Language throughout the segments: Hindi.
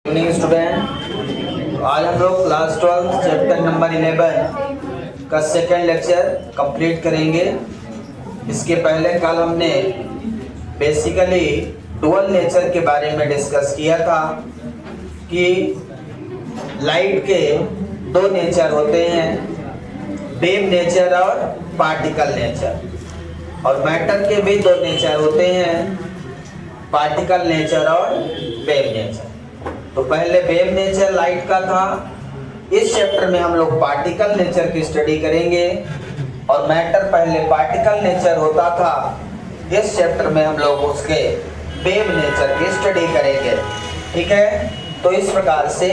इवनिंग स्टूडेंट, आज हम लोग क्लास 12 चैप्टर नंबर 11 का सेकेंड लेक्चर कंप्लीट करेंगे। इसके पहले कल हमने बेसिकली डुअल नेचर के बारे में डिस्कस किया था कि लाइट के दो नेचर होते हैं, वेव नेचर और पार्टिकल नेचर, और मैटर के भी दो नेचर होते हैं, पार्टिकल नेचर और वेव नेचर। तो पहले वेव नेचर लाइट का था, इस चैप्टर में हम लोग पार्टिकल नेचर की स्टडी करेंगे, और मैटर पहले पार्टिकल नेचर होता था, इस चैप्टर में हम लोग उसके वेव नेचर की स्टडी करेंगे। ठीक है, तो इस प्रकार से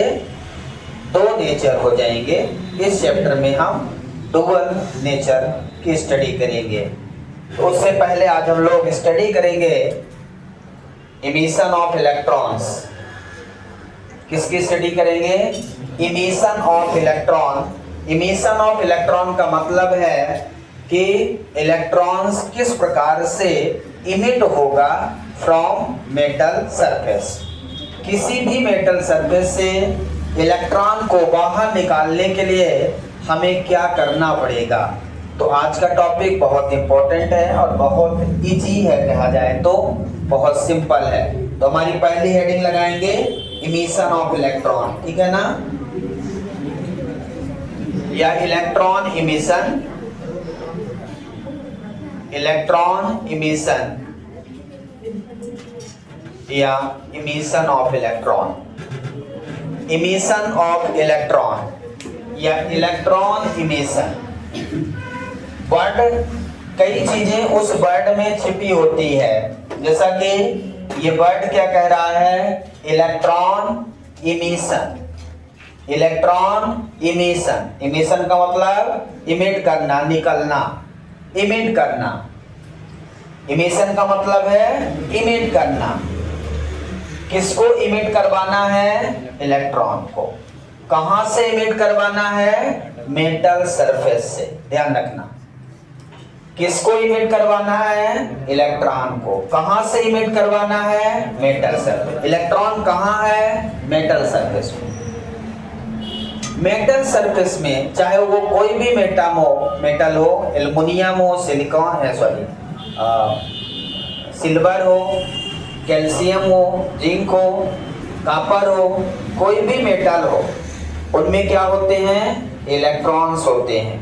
दो नेचर हो जाएंगे। इस चैप्टर में हम डुअल नेचर की स्टडी करेंगे। तो उससे पहले आज हम लोग स्टडी करेंगे इमिशन ऑफ इलेक्ट्रॉन्स। किसकी स्टडी करेंगे? Emission of electron. Emission of electron का मतलब है कि इलेक्ट्रॉन्स किस प्रकार से इमिट होगा फ्रॉम मेटल सरफेस। किसी भी मेटल सरफेस से इलेक्ट्रॉन को बाहर निकालने के लिए हमें क्या करना पड़ेगा। तो आज का टॉपिक बहुत इंपॉर्टेंट है और बहुत इजी है, कहा जाए तो बहुत सिंपल है। तो हमारी पहली हेडिंग लगाएंगे इमिशन ऑफ इलेक्ट्रॉन, ठीक है ना, या इलेक्ट्रॉन इमिशन, इलेक्ट्रॉन इमिशन या emission of electron, emission of electron या इलेक्ट्रॉन इमिशन। वर्ड, कई चीजें उस वर्ड में छिपी होती है, जैसा कि ये वर्ड क्या कह रहा है? Electron emission. Electron emission, emission का मतलब इमिट करना, निकलना, इमिट करना। इमिशन का मतलब है इमिट करना। किसको इमिट करवाना है? इलेक्ट्रॉन को। कहां से इमिट करवाना है? मेटल सरफेस से। ध्यान रखना, किसको इमिट करवाना है? इलेक्ट्रॉन को। कहां से इमिट करवाना है? Metal surface. इलेक्ट्रॉन कहां है? मेटल सरफेस में। मेटल सरफेस में चाहे वो कोई भी मेटल हो, एल्युमिनियम हो, सिलिकॉन है, सिल्वर हो, कैल्शियम हो, जिंक हो, कॉपर हो, कोई भी मेटल हो, उनमें क्या होते हैं? इलेक्ट्रॉन्स होते हैं।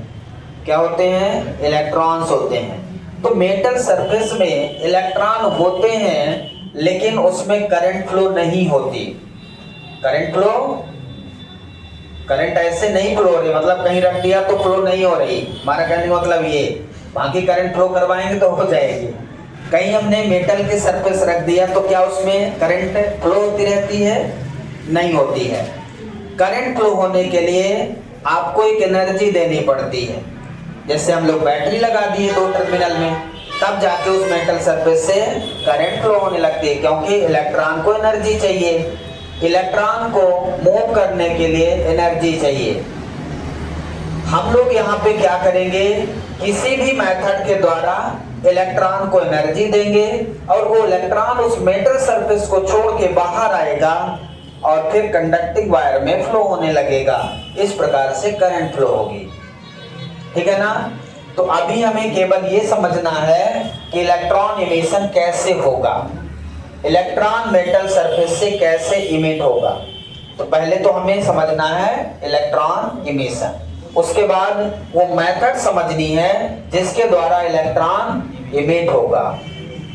क्या होते हैं? इलेक्ट्रॉन्स होते हैं। तो मेटल सरफेस में इलेक्ट्रॉन होते हैं, लेकिन उसमें करंट फ्लो नहीं होती। करंट फ्लो, करंट ऐसे नहीं फ्लो हो रही, मतलब कहीं रख दिया तो फ्लो नहीं हो रही। हमारा कहने का मतलब ये, बाकी करंट फ्लो करवाएंगे तो हो जाएगी। कहीं हमने मेटल के सरफेस रख दिया तो क्या उसमें करंट फ्लो होती रहती है? नहीं होती है। करंट फ्लो होने के लिए आपको एक एनर्जी देनी पड़ती है। जैसे हम लोग बैटरी लगा दिए दो टर्मिनल में, तब जाके उस मेटल सरफेस से करंट फ्लो होने लगती है, क्योंकि इलेक्ट्रॉन को एनर्जी चाहिए। इलेक्ट्रॉन को मूव करने के लिए एनर्जी चाहिए। हम लोग यहाँ पे क्या करेंगे? किसी भी मेथड के द्वारा इलेक्ट्रॉन को एनर्जी देंगे, और वो इलेक्ट्रॉन उस मेटल सरफेस को छोड़ के बाहर आएगा और फिर कंडक्टिंग वायर में फ्लो होने लगेगा। इस प्रकार से करंट फ्लो होगी। ठीक है ना? तो अभी हमें केवल ये समझना है कि इलेक्ट्रॉन इमिशन कैसे होगा, इलेक्ट्रॉन मेटल सरफेस से कैसे इमिट होगा। तो पहले तो हमें समझना है इलेक्ट्रॉन इमिशन, उसके बाद वो मेथड समझनी है जिसके द्वारा इलेक्ट्रॉन इमिट होगा।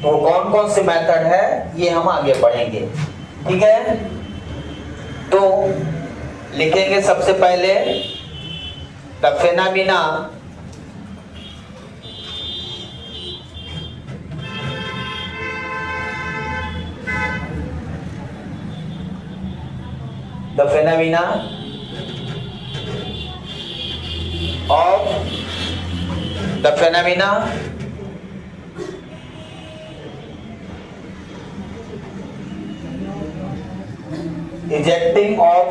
तो कौन कौन से मेथड है ये हम आगे पढ़ेंगे। ठीक है, तो लिखेंगे सबसे पहले The phenomena ejecting of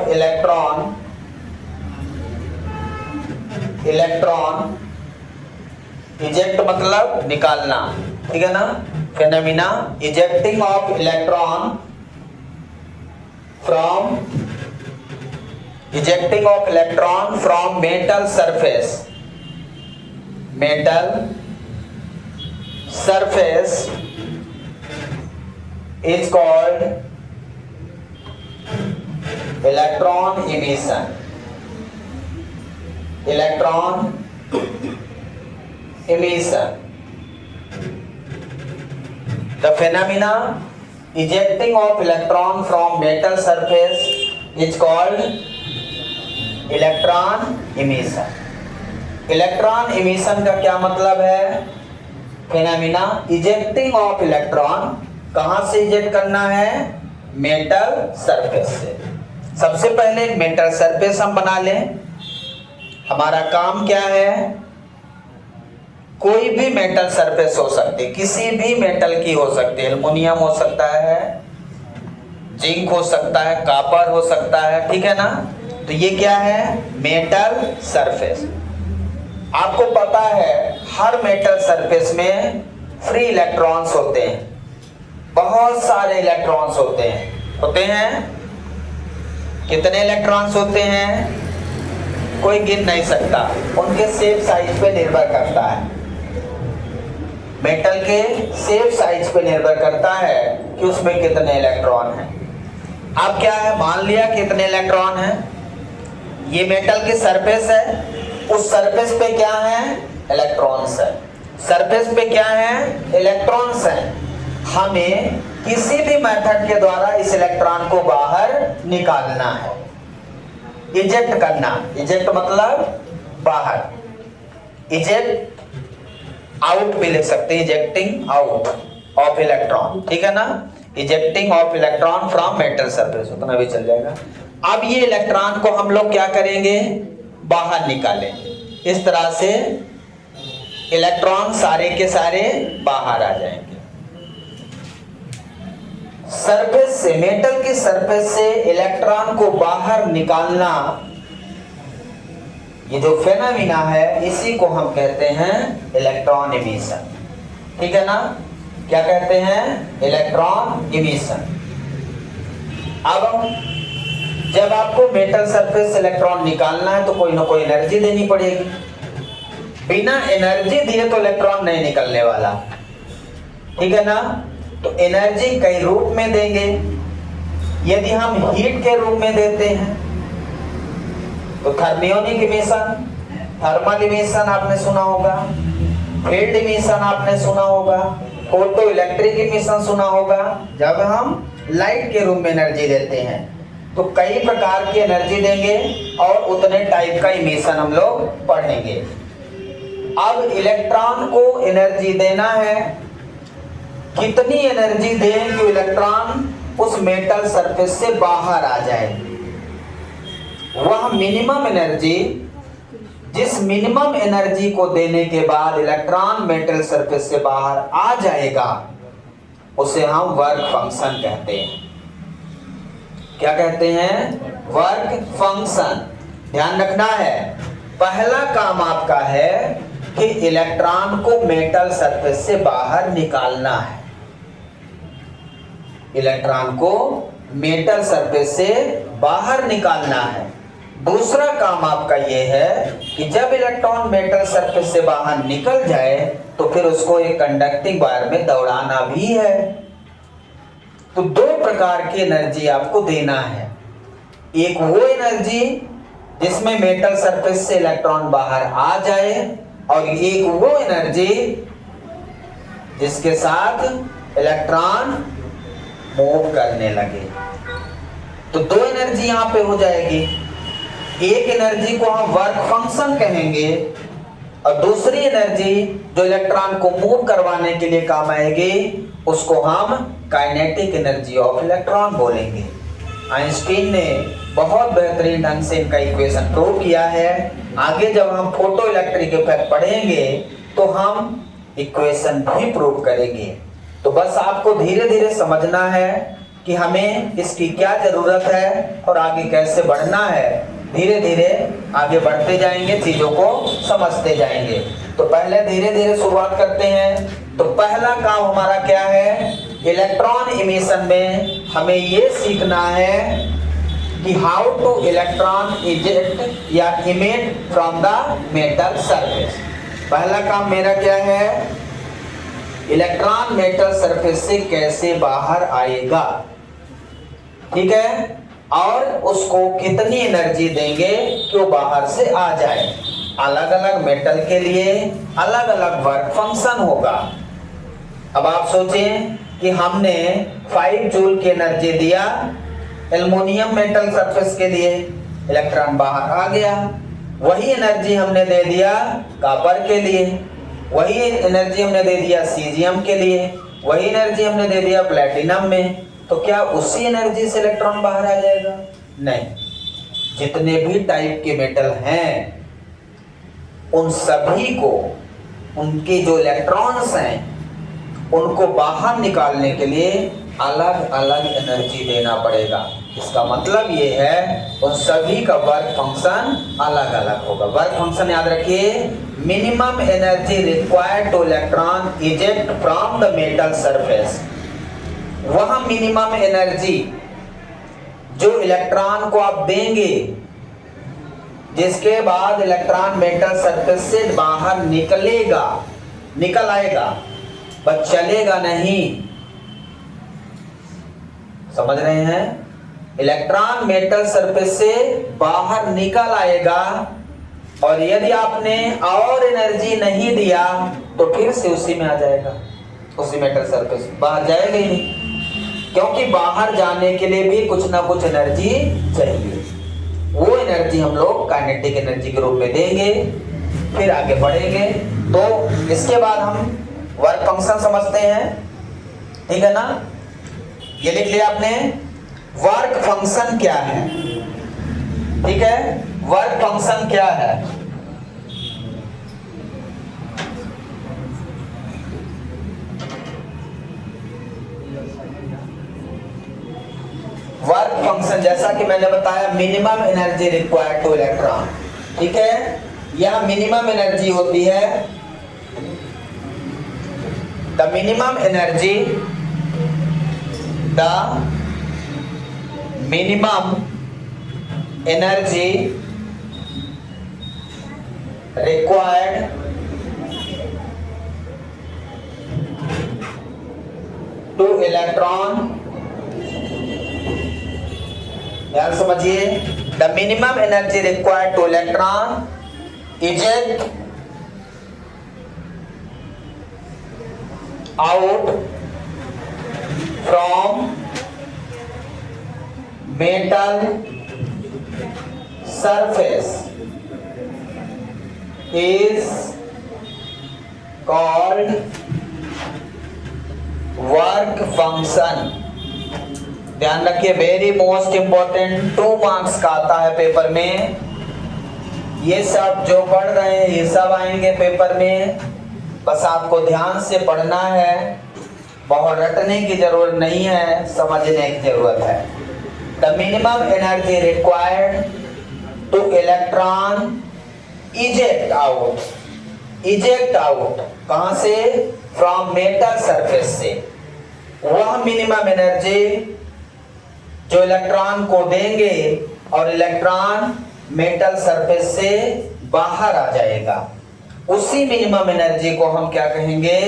electron eject मतलब निकालना, ठीक है ना। Phenomena ejecting of electron from ejecting of electron from metal surface. Metal surface is called electron emission. Electron emission. The phenomena ejecting of electron from metal surface is called electron emission. Electron emission का क्या मतलब है? फेनामिना इजेक्टिंग ऑफ इलेक्ट्रॉन, कहां से इजेक्ट करना है? मेटल सरफेस से। सबसे पहले मेटल सरफेस हम बना लें। हमारा काम क्या है? कोई भी मेटल सरफेस हो सकती है, किसी भी मेटल की हो सकती है, एल्युमिनियम हो सकता है, जिंक हो सकता है, कॉपर हो सकता है, ठीक है ना। तो ये क्या है? Metal surface. आपको पता है हर मेटल सरफेस में फ्री इलेक्ट्रॉन्स होते हैं, बहुत सारे इलेक्ट्रॉन्स होते हैं। कितने इलेक्ट्रॉन्स होते हैं? कोई गिन नहीं सकता, उनके शेप साइज पे निर्भर करता है। मेटल के शेप साइज पे निर्भर करता है कि उसमें कितने इलेक्ट्रॉन हैं। अब क्या है, मान लिया कितने इलेक्ट्रॉन हैं। ये मेटल की सरफेस है, उस सरफेस पे क्या है? इलेक्ट्रॉन्स है। सरफेस पे क्या है? इलेक्ट्रॉन्स हैं। हमें किसी भी मेथड के द्वारा इस इलेक्ट्रॉन को बाहर निकालना है, इजेक्ट करना। इजेक्ट मतलब बाहर, इजेक्ट आउट भी लिख सकते हैं, इजेक्टिंग आउट ऑफ इलेक्ट्रॉन, ठीक है ना। Ejecting of electron from metal surface, उतना भी चल जाएगा। अब ये इलेक्ट्रॉन को हम लोग क्या करेंगे? बाहर निकालेंगे। इस तरह से इलेक्ट्रॉन सारे के सारे बाहर आ जाएंगे। सरफेस से, मेटल की सरफेस से इलेक्ट्रॉन को बाहर निकालना, ये जो फेनोमेना है, इसी को हम कहते हैं इलेक्ट्रॉन इमिशन, ठीक है ना। क्या कहते हैं? Electron emission. अब जब आपको मेटल सरफेस से इलेक्ट्रॉन निकालना है तो कोई ना कोई एनर्जी देनी पड़ेगी। बिना एनर्जी दिए तो इलेक्ट्रॉन नहीं निकलने वाला, ठीक है ना। तो एनर्जी कई रूप में देंगे। यदि हम हीट के रूप में देते हैं तो थर्मियोनिक इमिशन, थर्मल इमिशन आपने सुना होगा, फील्ड इमिशन आपने सुना होगा, फोटो इलेक्ट्रिक इमिशन सुना होगा। जब हम लाइट के रूप में एनर्जी देते हैं तो कई प्रकार की एनर्जी देंगे और उतने टाइप का इमिशन हम लोग पढ़ेंगे। अब इलेक्ट्रॉन को एनर्जी देना है, कितनी एनर्जी दें कि इलेक्ट्रॉन उस मेटल सरफेस से बाहर आ जाए। वह मिनिमम एनर्जी, जिस मिनिमम एनर्जी को देने के बाद इलेक्ट्रॉन मेटल सरफेस से बाहर आ जाएगा, उसे हम वर्क फंक्शन कहते हैं। क्या कहते हैं? Work function. ध्यान रखना है, पहला काम आपका है कि इलेक्ट्रॉन को मेटल सरफेस से बाहर निकालना है। इलेक्ट्रॉन को मेटल सरफेस से बाहर निकालना है। दूसरा काम आपका यह है कि जब इलेक्ट्रॉन मेटल सरफेस से बाहर निकल जाए तो फिर उसको एक कंडक्टिंग वायर में दौड़ाना भी है। तो दो प्रकार की एनर्जी आपको देना है। एक वो एनर्जी जिसमें मेटल सरफेस से इलेक्ट्रॉन बाहर आ जाए, और एक वो एनर्जी जिसके साथ इलेक्ट्रॉन मूव करने लगे। तो दो एनर्जी यहां पे हो जाएगी। एक एनर्जी को हम वर्क फंक्शन कहेंगे और दूसरी एनर्जी जो इलेक्ट्रॉन को मूव करवाने के लिए काम आएगी उसको हम काइनेटिक एनर्जी ऑफ इलेक्ट्रॉन बोलेंगे। आइंस्टीन ने बहुत बेहतरीन ढंग से इनका इक्वेशन प्रूव किया है। आगे जब हम फोटो इलेक्ट्रिक इफेक्ट पढ़ेंगे तो हम इक्वेशन भी प्रूव करेंगे। तो बस आपको धीरे धीरे समझना है कि हमें इसकी क्या जरूरत है और आगे कैसे बढ़ना है। धीरे धीरे आगे बढ़ते जाएंगे, चीजों को समझते जाएंगे। तो पहले धीरे धीरे शुरुआत करते हैं। तो पहला काम हमारा क्या है? इलेक्ट्रॉन इमिशन में हमें ये सीखना है कि हाउ टू इलेक्ट्रॉन इजेक्ट या emit from the metal surface. पहला काम मेरा क्या है, इलेक्ट्रॉन मेटल सरफेस से कैसे बाहर आएगा, ठीक है, और उसको कितनी एनर्जी देंगे कि वो बाहर से आ जाए। अलग अलग मेटल के लिए अलग अलग वर्क फंक्शन होगा। अब आप सोचें कि हमने 5 जूल की एनर्जी दिया एल्युमिनियम मेटल सरफेस के लिए, इलेक्ट्रॉन बाहर आ गया। वही एनर्जी हमने दे दिया कॉपर के लिए, वही एनर्जी हमने दे दिया सीजियम के लिए, वही एनर्जी हमने दे दिया प्लेटिनम में। तो क्या उसी एनर्जी से इलेक्ट्रॉन बाहर आ जाएगा? नहीं। जितने भी टाइप के मेटल हैं उन सभी को, उनके जो इलेक्ट्रॉन्स हैं उनको बाहर निकालने के लिए अलग अलग एनर्जी देना पड़ेगा। इसका मतलब ये है उन सभी का वर्क फंक्शन अलग अलग होगा। वर्क फंक्शन याद रखिए, minimum energy required to electron eject from the metal surface. वह मिनिमम एनर्जी जो इलेक्ट्रॉन को आप देंगे जिसके बाद इलेक्ट्रॉन मेटल सरफेस से बाहर निकलेगा, निकल आएगा, बस चलेगा नहीं। समझ रहे हैं? इलेक्ट्रॉन मेटल सरफेस से बाहर निकल आएगा और यदि आपने और एनर्जी नहीं दिया तो फिर से उसी में आ जाएगा, उसी मेटल सरफेस बाहर जाएगा ही नहीं, क्योंकि बाहर जाने के लिए भी कुछ ना कुछ एनर्जी चाहिए। वो एनर्जी हम लोग काइनेटिक एनर्जी के रूप में देंगे, फिर आगे बढ़ेंगे। तो इसके बाद हम वर्क फंक्शन समझते हैं, ठीक है ना? ये लिख लिया आपने, वर्क फंक्शन क्या है, ठीक है? वर्क फंक्शन क्या है? वर्क फंक्शन जैसा कि मैंने बताया, minimum energy required two electron, ठीक है? यह मिनिमम एनर्जी होती है, the minimum energy, the minimum energy required two electron. ध्यान समझिए, the minimum energy required to electron eject out from metal surface is called work function। ध्यान रखिए, वेरी मोस्ट इंपॉर्टेंट, 2 मार्क्स का आता है पेपर में। ये सब जो पढ़ रहे हैं ये सब आएंगे पेपर में, बस आपको ध्यान से पढ़ना है, बहुत रटने की जरूरत नहीं है, समझने की जरूरत है। The minimum energy required to electron eject out, eject out कहां से? फ्रॉम मेटल सरफेस से। वह मिनिमम एनर्जी जो इलेक्ट्रॉन को देंगे और इलेक्ट्रॉन मेटल सरफेस से बाहर आ जाएगा, उसी मिनिमम एनर्जी को हम क्या कहेंगे?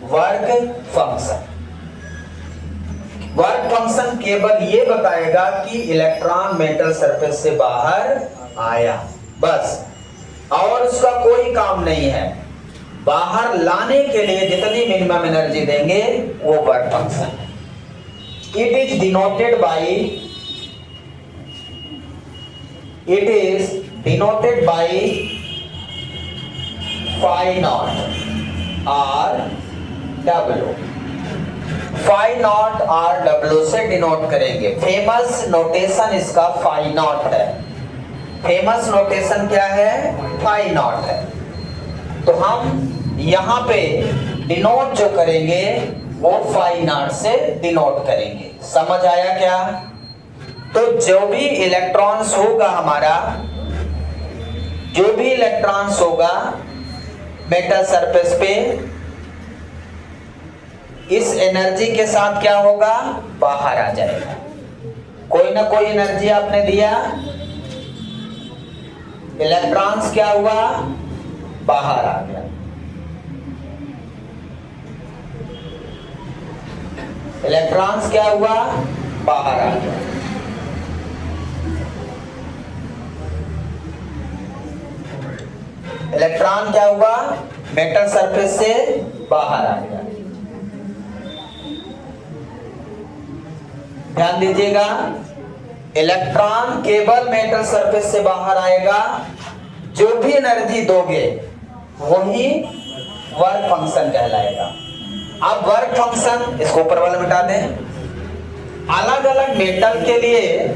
Work function. वर्क फंक्शन केवल ये बताएगा कि इलेक्ट्रॉन मेटल सरफेस से बाहर आया, बस, और उसका कोई काम नहीं है। बाहर लाने के लिए जितनी मिनिमम एनर्जी देंगे वो वर्क फंक्शन है। It is denoted by phi naught R W, phi naught R W से डिनोट करेंगे। फेमस नोटेशन इसका phi naught है। फेमस नोटेशन क्या है? phi naught है। तो हम यहाँ पे डिनोट जो करेंगे वो phi naught से डिनोट करेंगे। समझ आया क्या? तो जो भी इलेक्ट्रॉन्स होगा हमारा, जो भी इलेक्ट्रॉन्स होगा मेटल सरफेस पे, इस एनर्जी के साथ क्या होगा? बाहर आ जाएगा। कोई ना कोई एनर्जी आपने दिया, इलेक्ट्रॉन्स क्या हुआ, बाहर आ गया। इलेक्ट्रॉन्स क्या हुआ, बाहर आ गया। इलेक्ट्रॉन क्या हुआ, मेटल सरफेस से बाहर आ गया। ध्यान दीजिएगा, इलेक्ट्रॉन केवल मेटल सरफेस से बाहर आएगा, जो भी एनर्जी दोगे वही वर्क फंक्शन कहलाएगा। अब वर्क फंक्शन, इसको ऊपर वाला मिटा दें। अलग अलग मेटल के लिए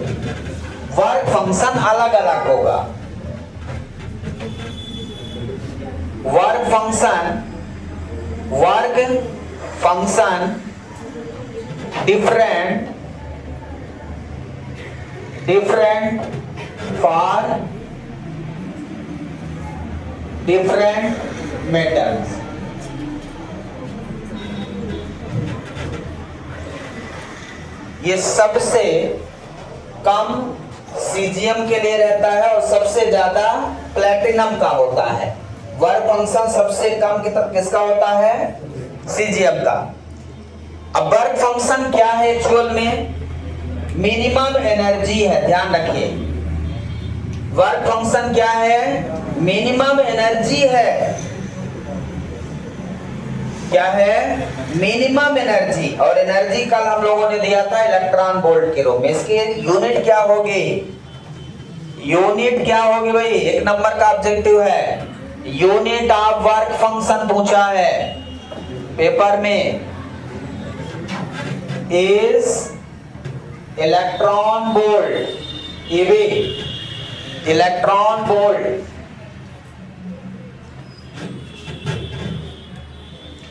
वर्क फंक्शन अलग अलग होगा। Work function different for different metals. ये सबसे कम सीजियम के लिए रहता है और सबसे ज्यादा प्लेटिनम का होता है। वर्क फंक्शन सबसे कम किसका होता है, सीजियम का। अब वर्क फंक्शन क्या है एक्चुअल में, मिनिमम एनर्जी है। ध्यान रखिए, वर्क फंक्शन क्या है, मिनिमम एनर्जी है। क्या है, मिनिमम एनर्जी। और एनर्जी कल हम लोगों ने दिया था इलेक्ट्रॉन वोल्ट के रूप में। इसकी यूनिट क्या होगी, यूनिट क्या होगी भाई, एक नंबर का ऑब्जेक्टिव है। यूनिट ऑफ वर्क फंक्शन पूछा है पेपर में, is electron volt. EV electron volt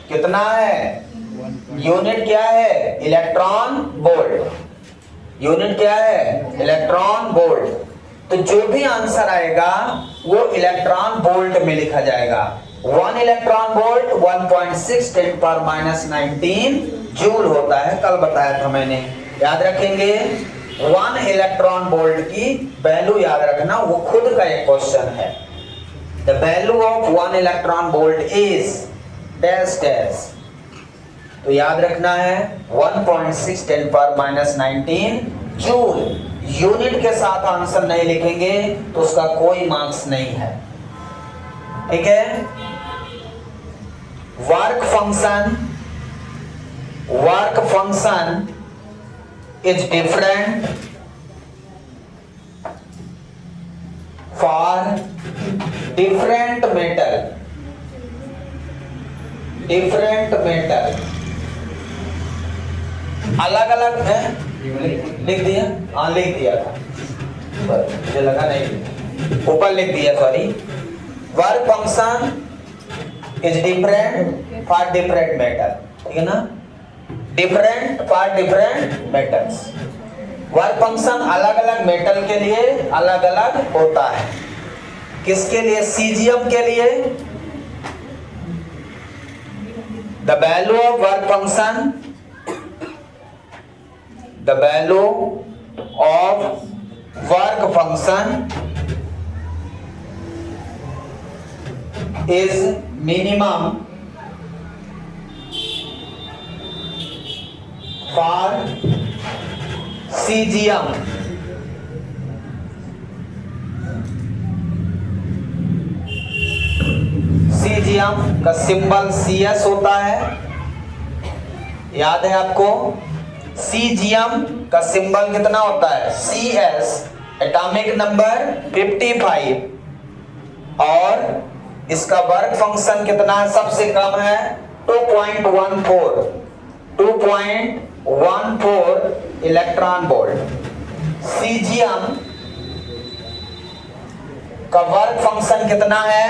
कितना है, यूनिट क्या है, इलेक्ट्रॉन वोल्ट। यूनिट क्या है, इलेक्ट्रॉन वोल्ट। तो जो भी आंसर आएगा वो इलेक्ट्रॉन वोल्ट में लिखा जाएगा। 1 इलेक्ट्रॉन वोल्ट 1.6 10⁻19 जूल होता है, कल बताया था मैंने, याद रखेंगे। 1 इलेक्ट्रॉन वोल्ट की वैल्यू याद रखना, वो खुद का एक क्वेश्चन है। The value of 1 electron volt is dash dash. तो याद रखना है 1.6 10⁻19 जूल। यूनिट के साथ आंसर नहीं लिखेंगे तो उसका कोई मार्क्स नहीं है, ठीक है। Work function is different for different metal. अलग अलग है, लिख दिया, हाँ लिख दिया था, मुझे लगा नहीं, ऊपर लिख दिया, sorry. Work function is different for different metal, ठीक है ना, different for different metals. Work function अलग अलग मेटल के लिए अलग अलग होता है। किसके लिए, सीजियम के लिए the value of work function, the value of work function is minimum for cesium। cesium का सिंबल CS होता है, याद है आपको। सीजियम का सिंबल कितना होता है, CS, एटॉमिक नंबर 55, और इसका वर्क फंक्शन कितना है, सबसे कम है 2.14 इलेक्ट्रॉन वोल्ट। सीजियम का वर्क फंक्शन कितना है,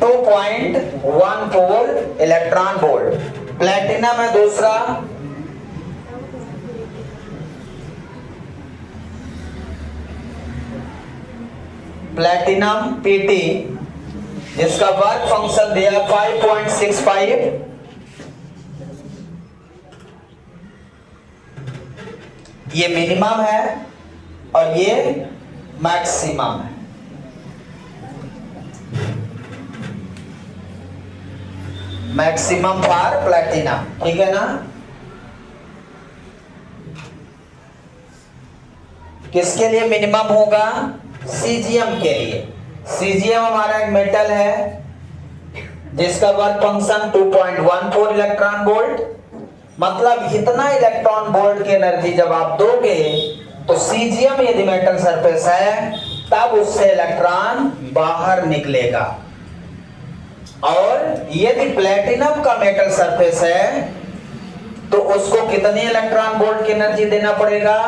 2.14 इलेक्ट्रॉन वोल्ट। प्लेटिनम है दूसरा, प्लेटिनम PT, जिसका वर्क फंक्शन दिया 5.65। ये मिनिमम है और ये मैक्सिमम है। मैक्सिमम फॉर प्लैटिनम, ठीक है ना। किसके लिए मिनिमम होगा? सीजियम के लिए। सीजियम हमारा एक मेटल है जिसका वर्क फंक्शन 2.14 इलेक्ट्रॉन वोल्ट, मतलब इतना इलेक्ट्रॉन वोल्ट की एनर्जी जब आप दोगे तो सीजियम यदि मेटल सरफेस है तब उससे इलेक्ट्रॉन बाहर निकलेगा, और यदि प्लेटिनम का मेटल सरफेस है तो उसको कितनी इलेक्ट्रॉन वोल्ट की एनर्जी देना पड़ेगा?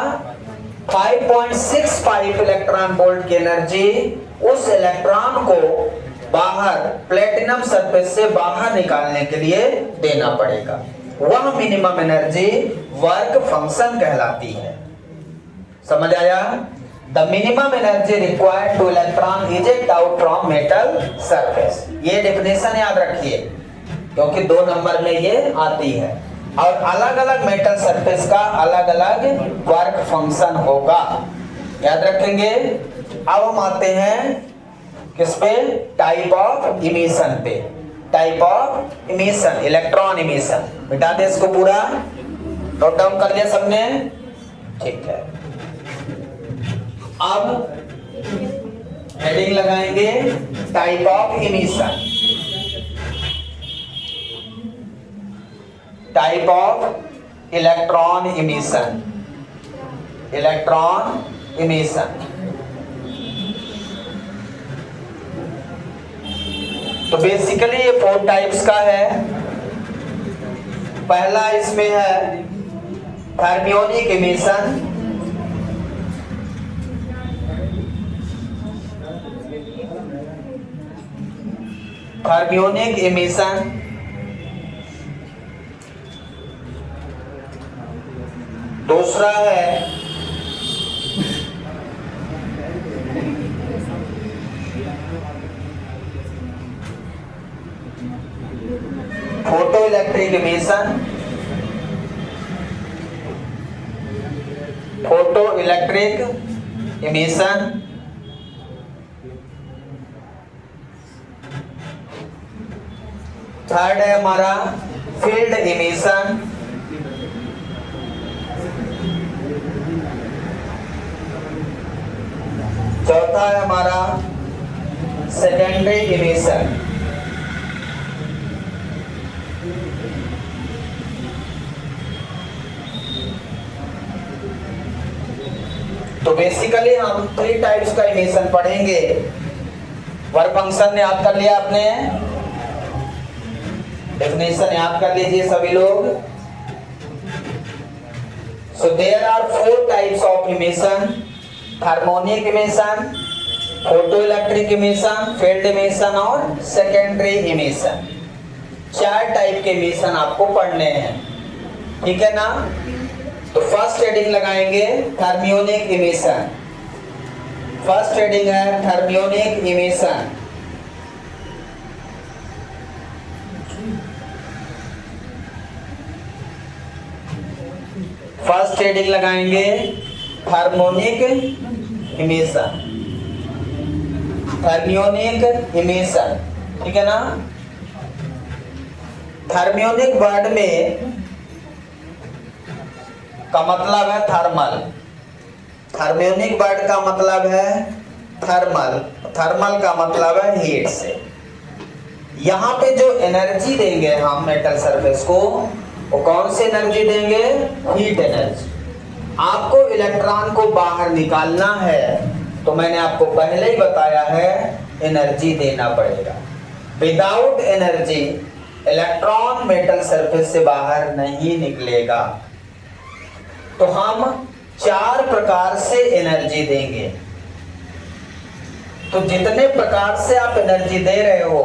5.65 इलेक्ट्रॉन वोल्ट की एनर्जी उस इलेक्ट्रॉन को बाहर प्लेटिनम सरफेस से बाहर निकालने के लिए देना पड़ेगा। वह मिनिमम एनर्जी वर्क फंक्शन कहलाती है। समझ आया? The minimum energy required to electron eject out from metal surface. ये डेफिनेशन याद रखिए क्योंकि 2 नंबर में ये आती है, और अलग अलग मेटल सरफेस का अलग अलग वर्क फंक्शन होगा, याद रखेंगे। अब हम आते हैं किस पे? टाइप ऑफ इमिशन पे। Type of emission, electron emission. मिटा दे इसको पूरा, नोट डाउन कर लिया सबने? ठीक है। अब हेडिंग लगाएंगे type of emission. Type of electron emission. Electron emission तो बेसिकली ये 4 टाइप्स का है। पहला इसमें है थर्मियोनिक इमिशन, थर्मियोनिक इमिशन। दूसरा है photo electric emission. Photo electric emission. Third है हमारा फील्ड इमिशन। चौथा है हमारा सेकेंडरी इमिशन। तो बेसिकली हम 3 टाइप्स का इमिशन पढ़ेंगे। वर्क फंक्शन याद कर लिया आपने? डेफिनेशन याद कर लीजिए सभी लोग। So there are 4 types of emission: harmonic emission, photo electric emission, field emission और सेकेंडरी इमिशन। 4 टाइप के इमिशन आपको पढ़ने हैं, ठीक है ना। तो फर्स्ट हेडिंग लगाएंगे थर्मियोनिक इमिशन। फर्स्ट हेडिंग है थर्मियोनिक इमिशन। फर्स्ट हेडिंग लगाएंगे हार्मोनिक इमिशन। थर्मियोनिक इमिशन, ठीक है ना। थर्मियोनिक वर्ड में का मतलब है थर्मल। थर्मियोनिक वर्ड का मतलब है थर्मल। थर्मल का मतलब है हीट से। यहाँ पे जो एनर्जी देंगे हम मेटल सरफेस को, वो कौन सी एनर्जी देंगे? Heat energy. आपको इलेक्ट्रॉन को बाहर निकालना है तो मैंने आपको पहले ही बताया है एनर्जी देना पड़ेगा। Without energy electron metal surface से बाहर नहीं निकलेगा। तो हम 4 प्रकार से एनर्जी देंगे। तो जितने प्रकार से आप एनर्जी दे रहे हो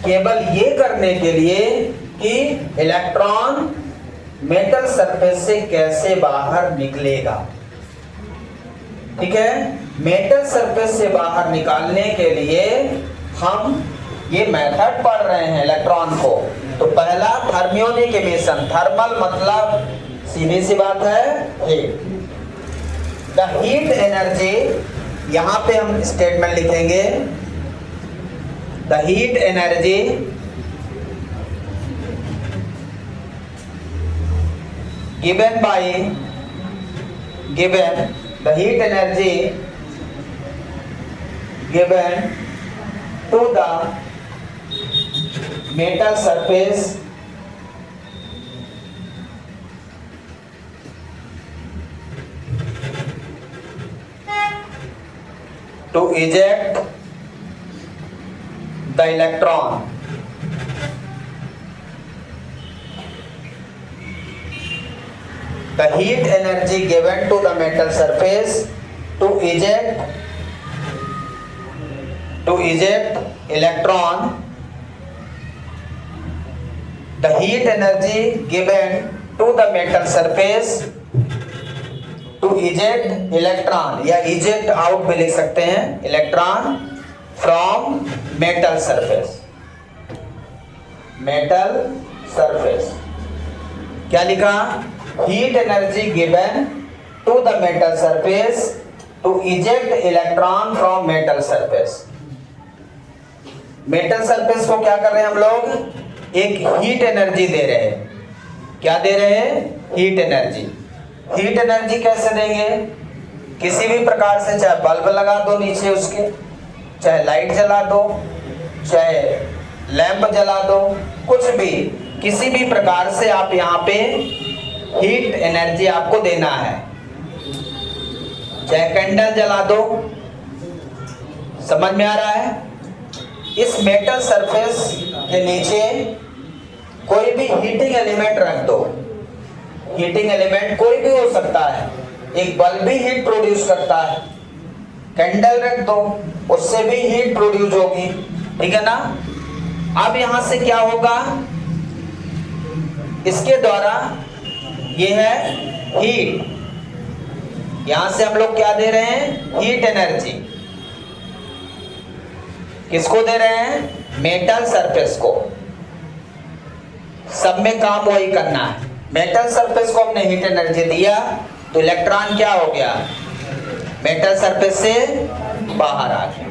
केवल ये करने के लिए कि इलेक्ट्रॉन मेटल सरफेस से कैसे बाहर निकलेगा, ठीक है। मेटल सरफेस से बाहर निकालने के लिए हम ये मेथड पढ़ रहे हैं इलेक्ट्रॉन को। तो पहला थर्मियोनिक इमिशन। थर्मल मतलब सीधी सी बात है हीट। द हीट एनर्जी, यहां पे हम स्टेटमेंट लिखेंगे the heat energy given the heat energy given to the metal surface to eject the electron. The heat energy given to the metal surface to eject electron. The heat energy given to the metal surface to eject electron, या eject out भी लिख सकते हैं, electron from metal surface. metal surface क्या लिखा? Heat energy given to the metal surface to eject electron from metal surface. metal surface को क्या कर रहे हैं हम लोग? एक हीट एनर्जी दे रहे हैं. क्या दे रहे हैं? Heat energy. हीट एनर्जी कैसे देंगे? किसी भी प्रकार से, चाहे बल्ब लगा दो नीचे उसके, चाहे लाइट जला दो, चाहे लैंप जला दो, कुछ भी, किसी भी प्रकार से आप यहाँ पे हीट एनर्जी आपको देना है. चाहे कैंडल जला दो. समझ में आ रहा है? इस मेटल सरफेस के नीचे कोई भी हीटिंग एलिमेंट रख दो. हीटिंग एलिमेंट कोई भी हो सकता है. एक बल्ब भी हीट प्रोड्यूस करता है. कैंडल रख दो, उससे भी हीट प्रोड्यूस होगी. ठीक है ना? अब यहां से क्या होगा? इसके द्वारा ये है हीट. यहां से हम लोग क्या दे रहे हैं? Heat energy. किसको दे रहे हैं? मेटल सरफेस को. सब में काम वही करना है. मेटल सरफेस को हमने हीट एनर्जी दिया तो इलेक्ट्रॉन क्या हो गया? मेटल सरफेस से बाहर आ गया.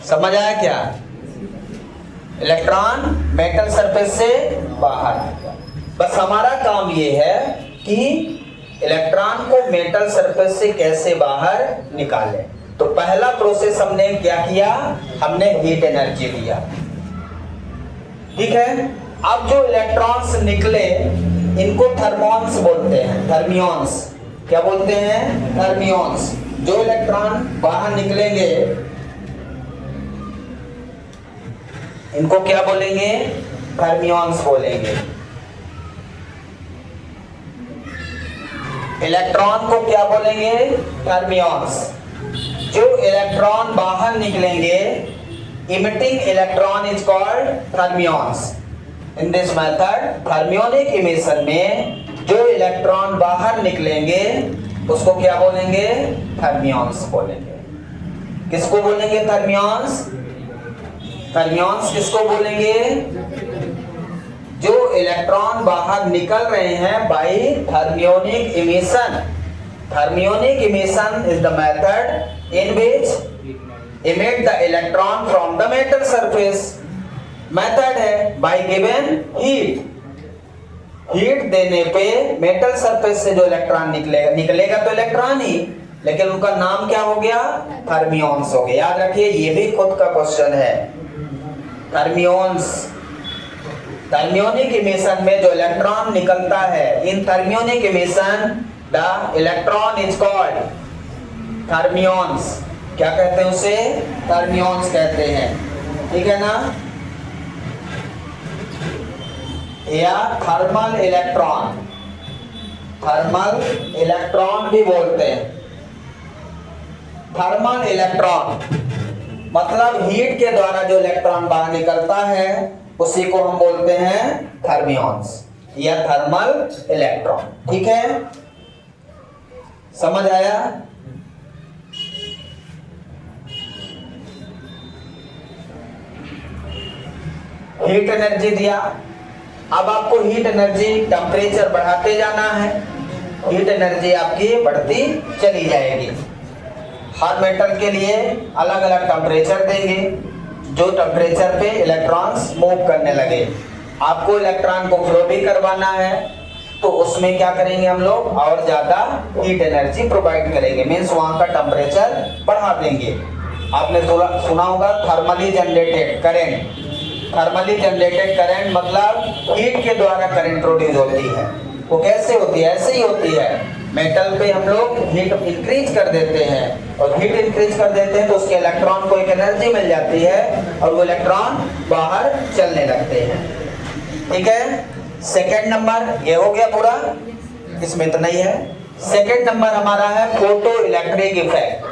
समझ आया क्या? इलेक्ट्रॉन मेटल सरफेस से बाहर आ गया. बस हमारा काम ये है कि इलेक्ट्रॉन को मेटल सरफेस से कैसे बाहर निकालें. तो पहला प्रोसेस हमने क्या किया? हमने हीट एनर्जी दिया. ठीक है? अब जो इलेक्ट्रॉन्स निकले इनको थर्मोन्स बोलते हैं. थर्मियोन्स. क्या बोलते हैं? थर्मियोन्स. जो इलेक्ट्रॉन बाहर निकलेंगे इनको क्या बोलेंगे? थर्मियोन्स बोलेंगे. इलेक्ट्रॉन को क्या बोलेंगे? थर्मियोन्स. जो इलेक्ट्रॉन बाहर निकलेंगे, emitting electron is called thermions. In this method, thermionic emission में जो इलेक्ट्रॉन बाहर निकलेंगे उसको क्या बोलेंगे? थर्मियोन्स बोलेंगे. किसको बोलेंगे? थर्मियोन्स. थर्मियोन्स किसको बोलेंगे? जो इलेक्ट्रॉन बाहर निकल रहे हैं by thermionic emission. Thermionic emission is the method in which emit the electron from the metal surface. Method है by given heat. हीट देने पे मेटल सरफेस से जो इलेक्ट्रॉन निकलेगा तो इलेक्ट्रॉन ही, लेकिन उनका नाम क्या हो गया? थर्मियोन्स हो गया. याद रखिए, ये भी खुद का क्वेश्चन है. थर्मियोन्स. थर्मियोनिक इमिशन में जो इलेक्ट्रॉन निकलता है, in thermionic emission the electron is called thermions. क्या कहते हैं उसे? थर्मियोन्स कहते हैं. ठीक है ना? या थर्मल इलेक्ट्रॉन. थर्मल इलेक्ट्रॉन भी बोलते हैं. थर्मल इलेक्ट्रॉन मतलब हीट के द्वारा जो इलेक्ट्रॉन बाहर निकलता है उसी को हम बोलते हैं थर्मियोन्स या थर्मल इलेक्ट्रॉन. ठीक है? समझ आया? हीट एनर्जी दिया. अब आपको हीट एनर्जी टेम्परेचर बढ़ाते जाना है. हीट एनर्जी आपकी बढ़ती चली जाएगी। हर मेटल के लिए अलग अलग टेम्परेचर देंगे, जो टेम्परेचर पे इलेक्ट्रॉन्स मूव करने लगे। आपको इलेक्ट्रॉन को फ्लो भी करवाना है, तो उसमें क्या करेंगे हम लोग, और ज़्यादा हीट एनर्जी प्रोवाइड करेंगे, मीन्स वहाँ का टेम्परेचर बढ़ा देंगे। आपने सुना होगा thermally generated current. Thermally generated current मतलब हीट के द्वारा करंट प्रोड्यूस होती है। वो कैसे होती है? ऐसे ही होती है, मेटल पे हम लोग हीट इंक्रीज कर देते हैं, और हीट इंक्रीज कर देते हैं तो उसके इलेक्ट्रॉन को एक एनर्जी मिल जाती है, और वो इलेक्ट्रॉन बाहर चलने लगते हैं। ठीक है, सेकेंड नंबर ये हो गया पूरा, इसमें इतना ही है। सेकेंड नंबर हमारा है photo electric effect,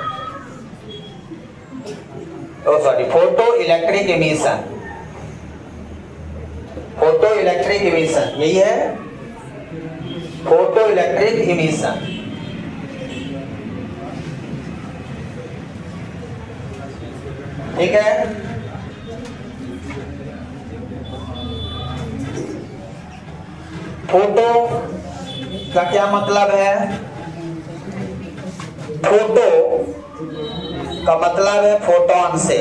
photo electric emission. Photo electric emission यही है, फोटो इलेक्ट्रिक इमिशन। ठीक है, फोटो का क्या मतलब है? फोटो का मतलब है फोटोन से।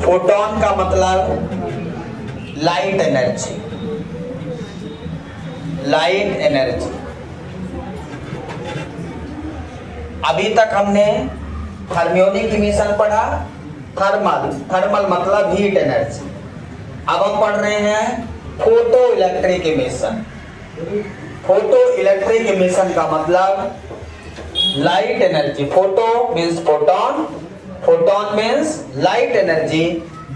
फोटोन का मतलब लाइट एनर्जी, लाइट एनर्जी। अभी तक हमने थर्मियोनिक इमिशन पढ़ा, थर्मल, थर्मल मतलब हीट एनर्जी। अब हम पढ़ रहे हैं photo electric emission. Photo electric emission का मतलब light energy. Photo means photon, photon means light energy.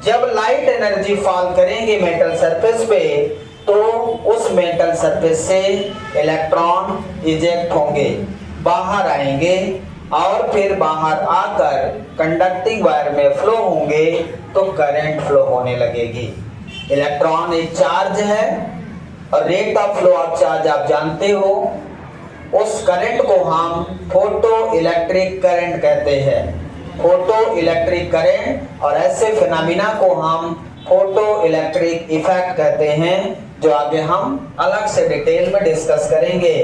जब लाइट एनर्जी फॉल करेंगे मेटल सरफेस पे, तो उस मेटल सरफेस से इलेक्ट्रॉन इजेक्ट होंगे, बाहर आएंगे, और फिर बाहर आकर कंडक्टिंग वायर में फ्लो होंगे, तो करंट फ्लो होने लगेगी। इलेक्ट्रॉन एक चार्ज है, और rate of flow of charge आप जानते हो। उस करंट को हम फोटो इलेक्ट्रिक करंट कहते हैं, फोटो इलेक्ट्रिक करंट। और ऐसे फिनोमिना को हम फोटो इलेक्ट्रिक इफेक्ट कहते हैं, जो आगे हम अलग से डिटेल में डिस्कस करेंगे,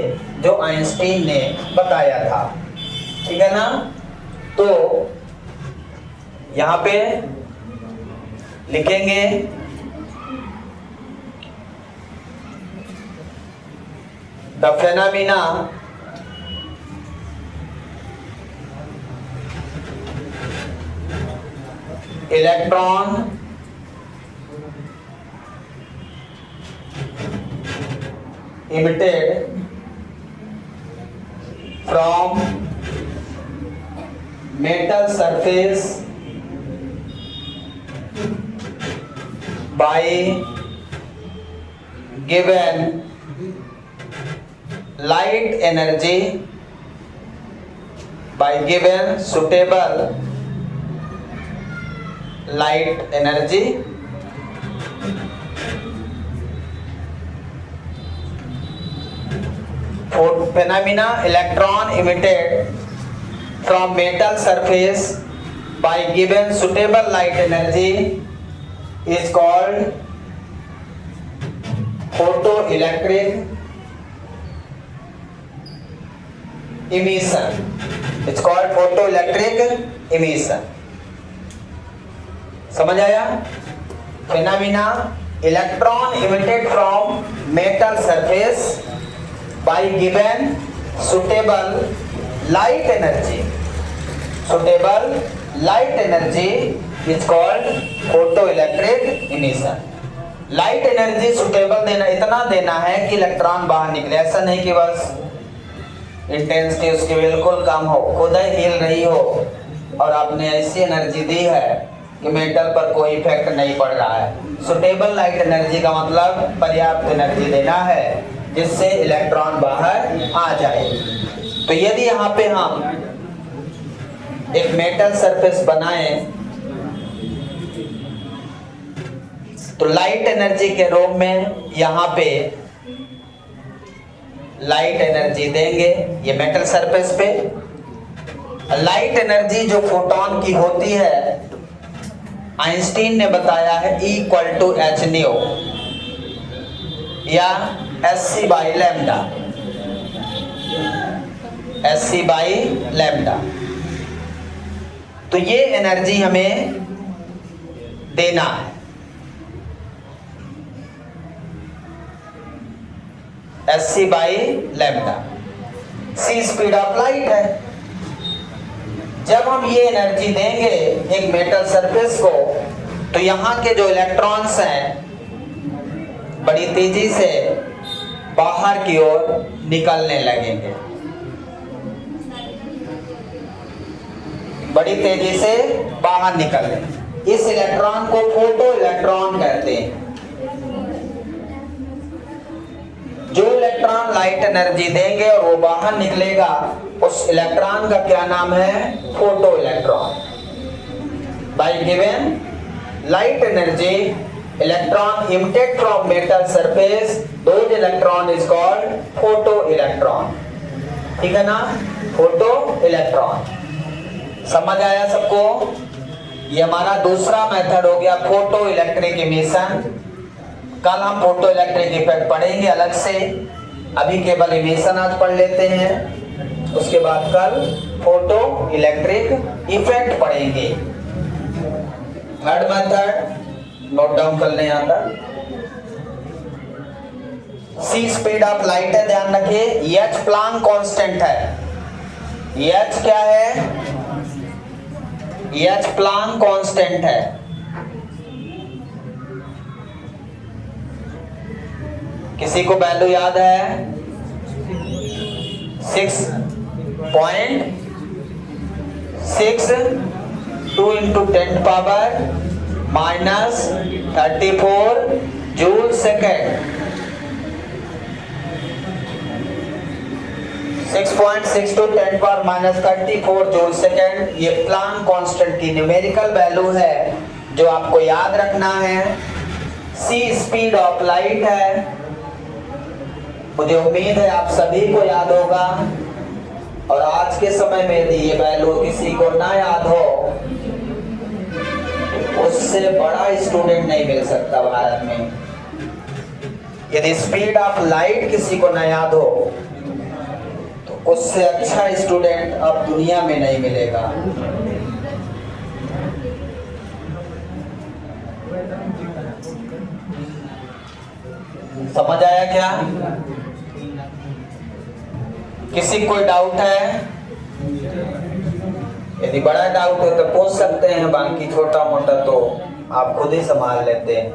जो आइंस्टीन ने बताया था। ठीक है ना? तो यहां पे लिखेंगे the phenomena electron emitted from metal surface by given light energy, by given suitable light energy, phenomena electron emitted from metal surface by given suitable light energy is called photoelectric emission. It's called photoelectric emission. समझ आया? phenomena electron emitted from metal surface by given suitable light energy. Suitable light energy is called photoelectric emission. Light energy suitable देना, इतना देना है कि इलेक्ट्रॉन बाहर निकले। ऐसा नहीं कि बस इंटेंसिटी उसकी बिल्कुल कम हो, खुद ही हिल रही हो, और आपने ऐसी एनर्जी दी है कि मेटल पर कोई इफेक्ट नहीं पड़ रहा है। सुटेबल लाइट एनर्जी का मतलब पर्याप्त एनर्जी देना है जिससे इलेक्ट्रॉन बाहर आ जाए। तो यदि यहाँ पे हम एक मेटल सरफेस बनाएं, तो लाइट एनर्जी के रूप में यहाँ पे लाइट एनर्जी देंगे ये मेटल सरफेस पे। लाइट एनर्जी जो फोटोन की होती है, आइंस्टीन ने बताया है E=h न्यू या Sc/λ। Sc by lambda. तो ये एनर्जी हमें देना है। Sc by lambda. c speed of light है। जब हम ये एनर्जी देंगे एक मेटल सरफेस को, तो यहाँ के जो इलेक्ट्रॉन्स हैं बड़ी तेजी से बाहर की ओर निकलने लगेंगे, बड़ी तेजी से बाहर निकलने। इस इलेक्ट्रॉन को फोटो इलेक्ट्रॉन कहते हैं। जो इलेक्ट्रॉन लाइट एनर्जी देंगे और वो बाहर निकलेगा, उस इलेक्ट्रॉन का क्या नाम है? Photo electron. Bye given light energy, electron emitted from metal surface, those electron is called photo electron। ठीक है ना? Photo electron. समझ आया सबको? ये हमारा दूसरा मेथड हो गया फोटो इलेक्ट्रिक इमिशन। कल हम फोटो इलेक्ट्रिक इफेक्ट पढ़ेंगे अलग से, अभी केवल इमिशन आज पढ़ लेते हैं, उसके बाद कल फोटो इलेक्ट्रिक इफेक्ट पढ़ेंगे। थर्ड मेथड नोट डाउन कर लें यहाँ तक। c स्पीड ऑफ लाइट है, ध्यान रखिए। h प्लांक कांस्टेंट है। h क्या है? h प्लांक कांस्टेंट है। किसी को वैल्यू याद है? 6.62 into 10 power -34 joule second. 6.62 10 power -34 joule second. ये प्लांक कांस्टेंट की न्यूमेरिकल वैल्यू है जो आपको याद रखना है। c स्पीड ऑफ लाइट है। मुझे उम्मीद है आप सभी को याद होगा, और आज के समय में यदि ये वैल्यू किसी को ना याद हो, उससे बड़ा स्टूडेंट नहीं मिल सकता भारत में। यदि स्पीड ऑफ लाइट किसी को ना याद हो, तो उससे अच्छा स्टूडेंट अब दुनिया में नहीं मिलेगा। समझ आया क्या? किसी को कोई डाउट है? यदि बड़ा डाउट हो तो पूछ सकते हैं, बाकी छोटा मोटा तो आप खुद ही संभाल लेते हैं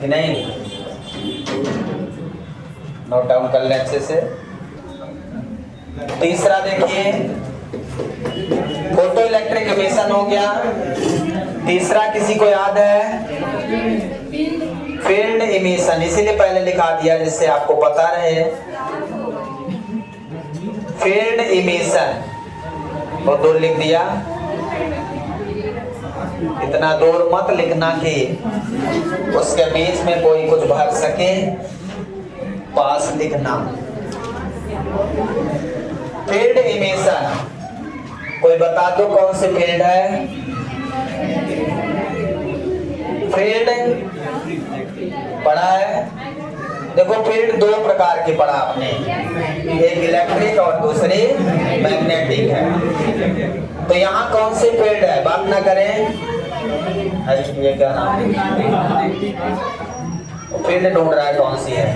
कि नहीं? नोट डाउन कर लें अच्छे से। तीसरा देखिए, फोटो इलेक्ट्रिक इमिशन हो गया। तीसरा किसी को याद है? Field emission. इसीलिए पहले लिखा दिया जिससे आपको पता रहे। फील्ड इमिशन बहुत दूर लिख दिया, इतना दूर मत लिखना कि उसके बीच में कोई कुछ भर सके, पास लिखना। फील्ड इमिशन कोई बता दो कौन सी फील्ड है? फील्ड पढ़ा है? देखो फील्ड दो प्रकार की पढ़ा आपने, एक इलेक्ट्रिक और दूसरी मैग्नेटिक है। तो यहाँ कौन सी फील्ड है? बात ना करें। ये क्या नाम? फील्ड ढूंढ रहा है कौन सी है,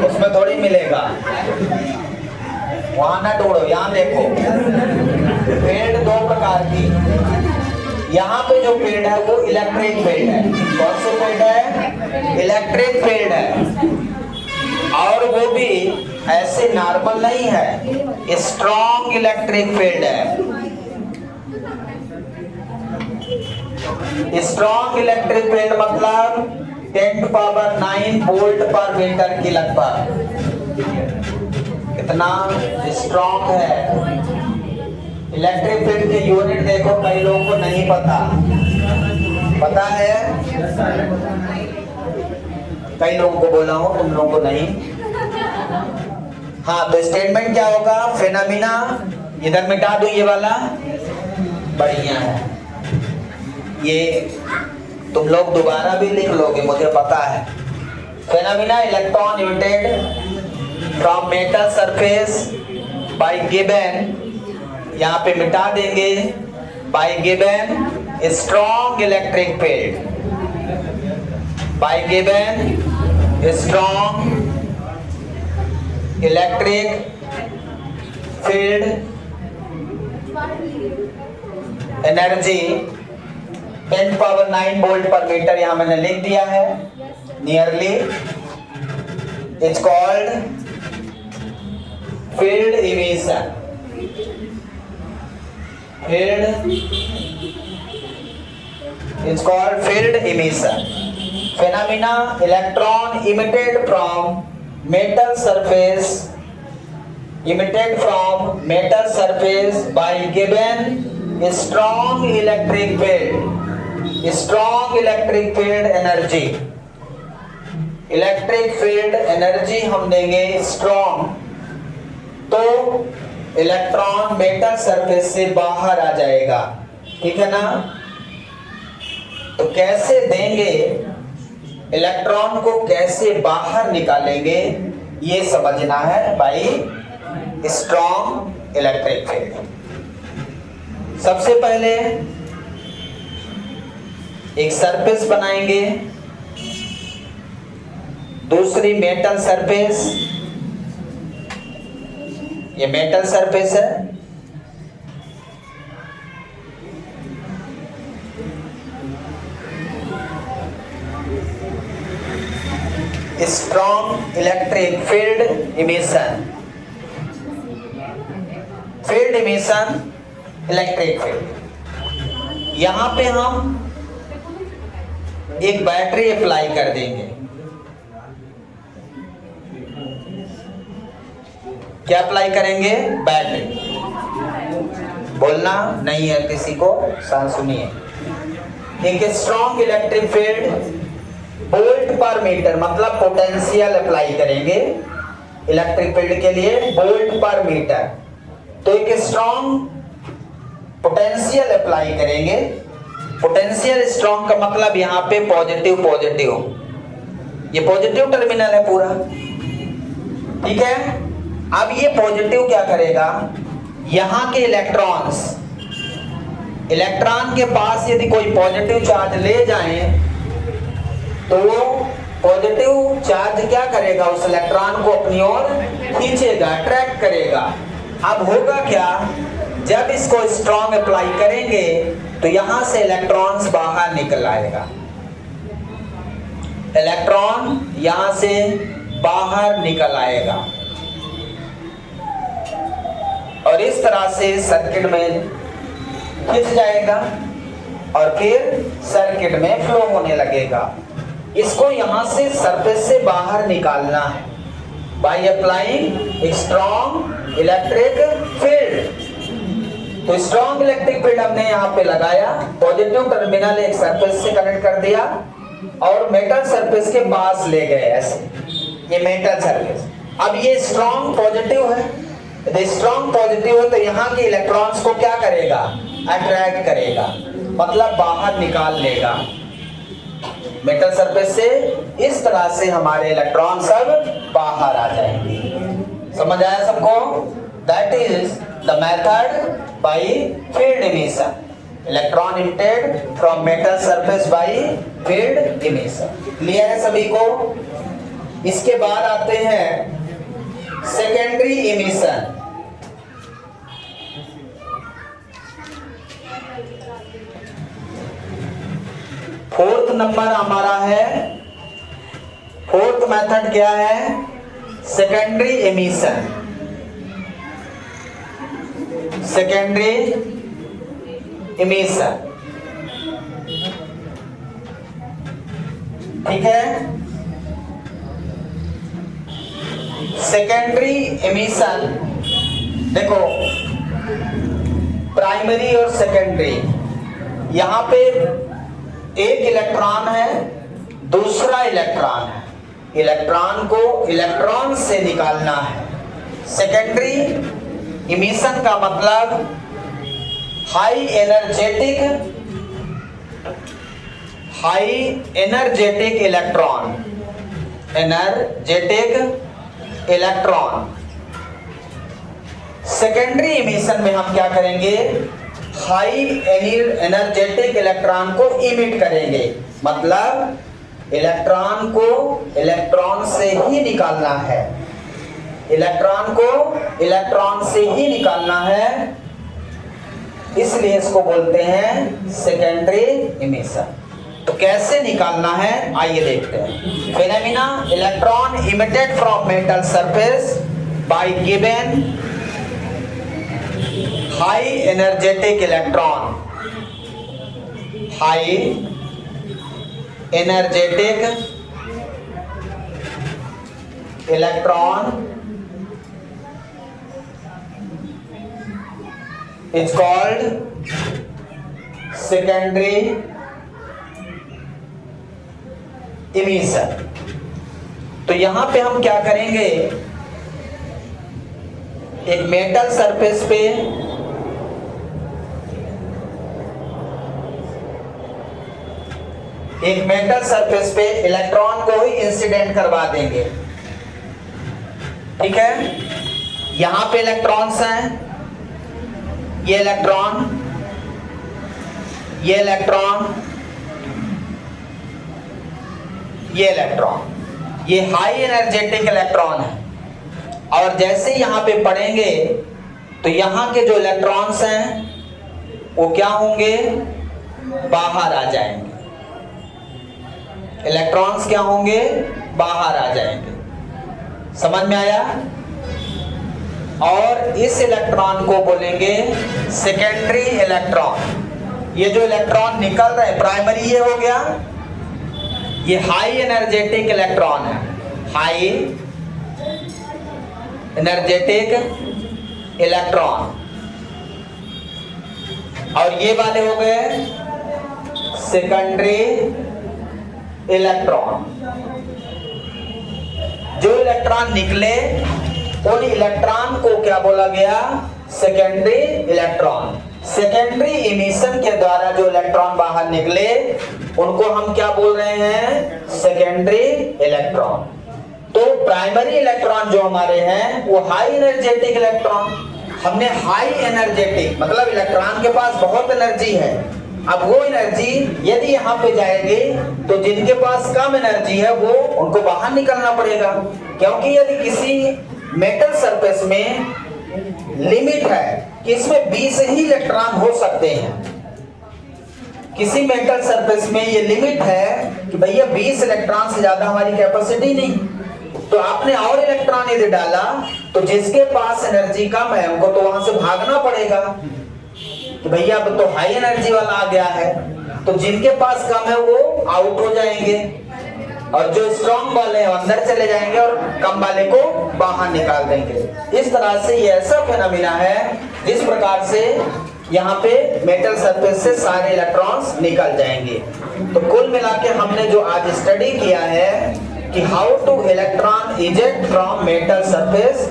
उसमें थोड़ी मिलेगा। वहां ना ढूंढो, यहाँ देखो। फील्ड दो प्रकार की। यहाँ पे जो फील्ड है वो इलेक्ट्रिक फील्ड है। कौन सी फील्ड है? इलेक्ट्रिक फील्ड है। और वो भी ऐसे नॉर्मल नहीं है, स्ट्रॉन्ग इलेक्ट्रिक फील्ड है। स्ट्रॉन्ग इलेक्ट्रिक फील्ड मतलब 10⁹ वोल्ट पर मीटर की लगभग। कितना स्ट्रॉन्ग है। इलेक्ट्रिक फील्ड की यूनिट देखो, कई लोगों को नहीं पता। पता है? कई लोगों को बोला हूं, तुम लोगों को नहीं। हाँ, तो स्टेटमेंट क्या होगा? फेनोमेना, इधर मिटा दो ये वाला, बढ़िया है। ये तुम लोग दोबारा भी लिख लोगे, मुझे पता है। Phenomena electron emitted from metal surface by given, यहाँ पे मिटा देंगे, bye given strong electric field, bye given strong electric field energy 10⁹ volt पर मीटर, यहां मैंने लिख दिया है nearly, it's called field emission, field it's called field emission phenomena electron emitted from metal surface, emitted from metal surface by given strong electric field, strong electric field energy, electric field energy हम देंगे strong, तो इलेक्ट्रॉन मेटल सरफेस से बाहर आ जाएगा, ठीक है ना। तो कैसे देंगे, इलेक्ट्रॉन को कैसे बाहर निकालेंगे, ये समझना है भाई। स्ट्रॉन्ग इलेक्ट्रिक फील्ड, सबसे पहले एक सरफेस बनाएंगे, दूसरी मेटल सरफेस, ये मेटल सरफेस है, strong electric field emission, field emission electric field. यहां पे हम एक बैटरी अप्लाई कर देंगे, क्या अप्लाई करेंगे, बैटरी, बोलना नहीं है किसी को, शांत सुनिए। एक स्ट्रॉन्ग इलेक्ट्रिक फील्ड वोल्ट पर मीटर, मतलब पोटेंशियल अप्लाई करेंगे इलेक्ट्रिक फील्ड के लिए वोल्ट पर मीटर, तो एक स्ट्रॉन्ग पोटेंशियल अप्लाई करेंगे। पोटेंशियल स्ट्रॉन्ग का मतलब यहाँ पे पॉजिटिव पॉजिटिव, ये पॉजिटिव टर्मिनल है पूरा, ठीक है। अब ये पॉजिटिव क्या करेगा, यहाँ के इलेक्ट्रॉन्स, इलेक्ट्रॉन के पास यदि कोई पॉजिटिव चार्ज ले जाएं तो वो पॉजिटिव चार्ज क्या करेगा, उस इलेक्ट्रॉन को अपनी ओर खींचेगा, अट्रैक्ट करेगा। अब होगा क्या, जब इसको स्ट्रॉन्ग अप्लाई करेंगे तो यहां से इलेक्ट्रॉन्स बाहर निकल आएगा, इलेक्ट्रॉन यहां से बाहर निकल आएगा और इस तरह से सर्किट में खिंच जाएगा और फिर सर्किट में फ्लो होने लगेगा। इसको यहां से सरफेस से बाहर निकालना है by applying strong electric field. तो स्ट्रॉन्ग इलेक्ट्रिक फील्ड हमने यहाँ पे लगाया, पॉजिटिव टर्मिनल एक सरफेस से कनेक्ट कर दिया और मेटल सरफेस के पास ले गए ऐसे, ये मेटल सरफेस। अब ये स्ट्रॉन्ग पॉजिटिव है, यदि स्ट्रॉन्ग पॉजिटिव है तो यहाँ के इलेक्ट्रॉन्स को क्या करेगा, अट्रैक्ट करेगा, मतलब बाहर निकाल लेगा मेटल सरफेस से। इस तरह से हमारे इलेक्ट्रॉन सब बाहर आ जाएंगे। समझ आया सबको? That is the method by field emission, electron emitted from metal surface by field emission. Clear है सभी को? इसके बाद आते हैं सेकेंडरी इमिशन। फोर्थ नंबर हमारा है, फोर्थ मेथड क्या है, सेकेंडरी इमिशन। सेकेंडरी इमिशन, ठीक है। सेकेंडरी इमिशन देखो, प्राइमरी और सेकेंडरी, यहां पे एक इलेक्ट्रॉन है, दूसरा इलेक्ट्रॉन है, इलेक्ट्रॉन को इलेक्ट्रॉन से निकालना है। सेकेंडरी इमिशन का मतलब high energetic electron, energetic electron. Secondary emission में हम क्या करेंगे, हाई एनर्जेटिक इलेक्ट्रॉन को इमिट करेंगे, मतलब इलेक्ट्रॉन को इलेक्ट्रॉन से ही निकालना है, इलेक्ट्रॉन को इलेक्ट्रॉन से ही निकालना है, इसलिए इसको बोलते हैं सेकेंडरी इमिशन। तो कैसे निकालना है आइए देखते हैं। Phenomena electron emitted from metal surface by given high energetic electron, high energetic electron is called secondary emission। तो यहां पे हम क्या करेंगे, एक मेटल सरफेस पे इलेक्ट्रॉन को ही इंसिडेंट करवा देंगे, ठीक है। यहां पे इलेक्ट्रॉन्स हैं, ये इलेक्ट्रॉन, ये इलेक्ट्रॉन, ये इलेक्ट्रॉन, ये हाई एनर्जेटिक इलेक्ट्रॉन है। और जैसे यहां पे पढ़ेंगे तो यहां के जो इलेक्ट्रॉन्स हैं वो क्या होंगे, बाहर आ जाएंगे, इलेक्ट्रॉन्स क्या होंगे, बाहर आ जाएंगे। समझ में आया। और इस इलेक्ट्रॉन को बोलेंगे सेकेंडरी इलेक्ट्रॉन। ये जो इलेक्ट्रॉन निकल रहे हैं, प्राइमरी ये हो गया, ये हाई एनर्जेटिक इलेक्ट्रॉन है, हाई एनर्जेटिक इलेक्ट्रॉन। और ये वाले हो गए सेकेंडरी इलेक्ट्रॉन। जो इलेक्ट्रॉन निकले उन इलेक्ट्रॉन को क्या बोला गया, सेकेंडरी इलेक्ट्रॉन। सेकेंडरी इमिशन के द्वारा जो इलेक्ट्रॉन बाहर निकले उनको हम क्या बोल रहे हैं, सेकेंडरी इलेक्ट्रॉन। तो प्राइमरी इलेक्ट्रॉन जो हमारे हैं वो हाई एनर्जेटिक इलेक्ट्रॉन। हमने हाई एनर्जेटिक मतलब इलेक्ट्रॉन के पास बहुत एनर्जी है। अब वो एनर्जी यदि यहाँ पे जाएगी तो जिनके पास कम एनर्जी है वो उनको बाहर निकलना पड़ेगा, क्योंकि यदि किसी मेटल सरफेस में लिमिट है कि इसमें 20 ही इलेक्ट्रॉन हो सकते हैं, किसी मेटल सरफेस में ये लिमिट है कि भैया 20 इलेक्ट्रॉन से ज्यादा हमारी कैपेसिटी नहीं, तो आपने और इलेक्ट्रॉन यदि डाला तो जिसके पास एनर्जी कम है उनको तो वहां से भागना पड़ेगा कि भैया अब तो हाई एनर्जी वाला आ गया है, तो जिनके पास कम है वो आउट हो जाएंगे और जो स्ट्रॉन्ग वाले हैं अंदर चले जाएंगे और कम वाले को बाहर निकाल देंगे। इस तरह से ये ऐसा फिनोमेना है जिस प्रकार से यहाँ पे मेटल सरफेस से सारे इलेक्ट्रॉन्स निकल जाएंगे। तो कुल मिला के हमने जो आज स्टडी किया है कि how to electron eject from metal surface,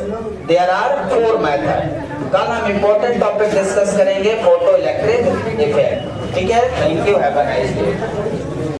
there are 4 method. कल हम इंपॉर्टेंट टॉपिक डिस्कस करेंगे, फोटो इलेक्ट्रिक इफेक्ट। ठीक है, thank you, have a nice day.